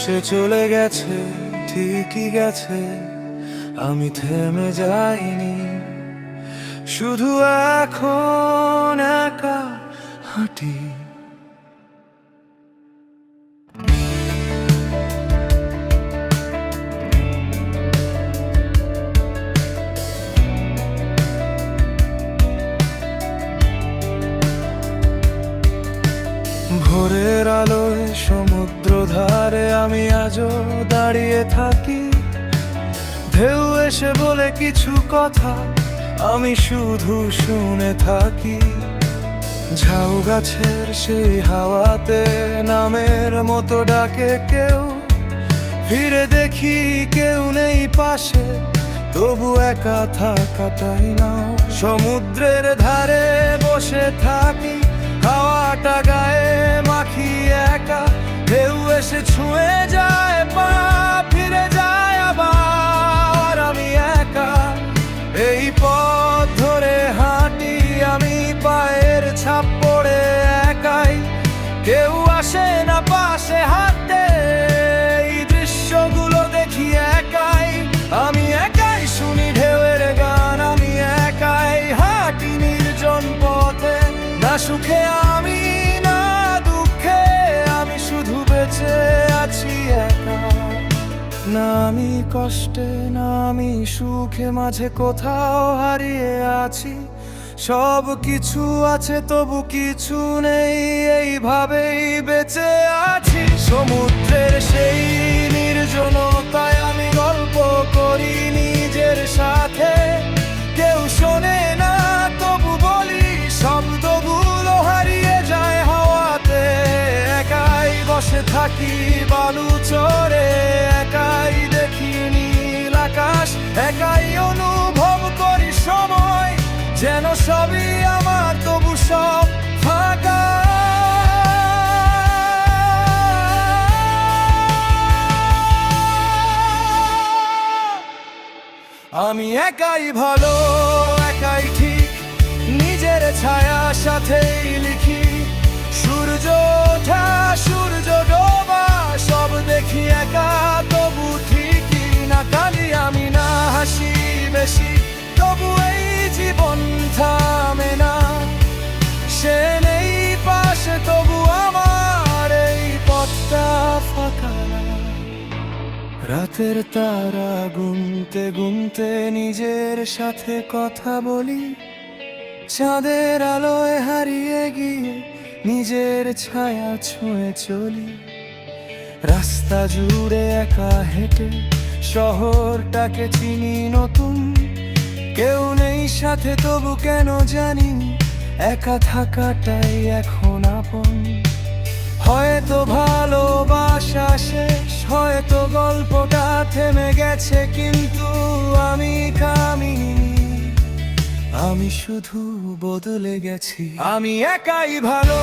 সে চলে গেছে, ঠিকই গেছে, আমি থেমে যাইনি, শুধু এখন একা হাঁটি। ভোরের আলোয় সমুদ্র ধারে আমি আজও দাঁড়িয়ে থাকি, ঢেউ এসে বলে কিছু কথা, আমি শুধু শুনে থাকি। ঝাউ গাছের সেই হাওয়াতে নামের মতো ডাকে কেউ, ফিরে দেখি কেউ নেই পাশে, তবু একা থাকাটাই নাও। সমুদ্রের ধারে বসে থাকি, হাওয়াটা গায়ে মাখি একা, ঢেউ এসে ছুঁয়ে যায় পা, ফিরে যায় আবার আমি একা। এই পথ ধরে হাঁটি আমি, পায়ের ছাপ পড়ে একাই, কেউ আসে না পাশে হাঁটতে, এই দৃশ্যগুলো দেখি একাই। আমি একাই শুনি ঢেউয়ের গান, আমি একাই হাঁটি নির্জন পথে, না সুখে আমি না দুঃখে, আমি শুধু বেঁচে আছি একা। না আমি কষ্টে না আমি সুখে, মাঝে কোথাও হারিয়ে আছি। সব কিছু আছে তবু কিছু নেই, এইভাবেই বেঁচে আছি। সমুদ্রের সেই নির্জনতায় আমি গল্প করি নিজের সাথে, কেউ শোনে না তবু বলি, শব্দগুলো হারিয়ে যায় হাওয়াতে। একাই বসে থাকি বালু চরে, একাই দেখি নীল আকাশ, একাই অনুভব করি সময়, যেন সবই আমার তবু সব ফাঁকা। আমি একাই ভালো, একাই ঠিক, নিজের ছায়ার সাথেই লিখি। সূর্য ওঠা সূর্য ডোবা সব দেখি একা, তবু ঠিকই না কাঁদি আমি না হাসি বেশি, তবু এই জীবন থামে না। সে নেই পাশে তবু আমার এই পথটা ফাঁকা। রাতের তারা গুনতে গুনতে নিজের সাথে কথা বলি, চাঁদের আলোয় হারিয়ে গিয়ে নিজের ছায়া ছুঁয়ে চলি। রাস্তা জুড়ে একা হেঁটে শহরটাকে চিনি নতুন, কেউ নেই সাথে তবু কেন জানি একা থাকাটাই এখন আপন। হয়তো ভালোবাসা শেষ, হয়তো গল্পটা থেমে গেছে, কিন্তু আমি কামিনি, আমি শুধু বদলে গেছি। আমি একাই ভালো,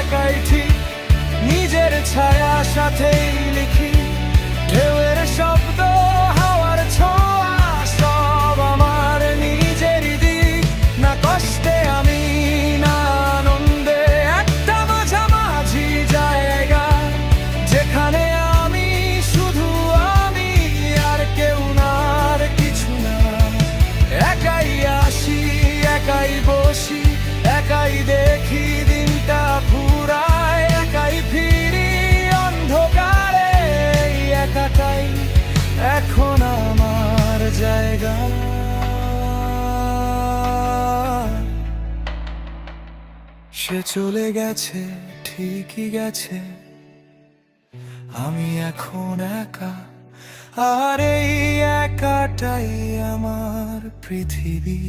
একাই ঠিক, নিজের ছায়ার সাথেই লিখি। ঢেউয়ের শব্দ হাওয়ার ছোঁয়া সব আমার নিজেরই দিক, না কষ্টে আমি না আনন্দে, একটা মাঝামাঝি জায়গা, যেখানে আমি শুধু আমি আর কেউ না আর কিছু না। একাই আসি একাই বসি, একাই দেখি দিনটা ফুরায়, একাই ফিরি অন্ধকারে, একাটাই এখন আমার জায়গা। সে চলে গেছে, ঠিকই গেছে, আমি এখন একা, আর এই একাটাই আমার পৃথিবী।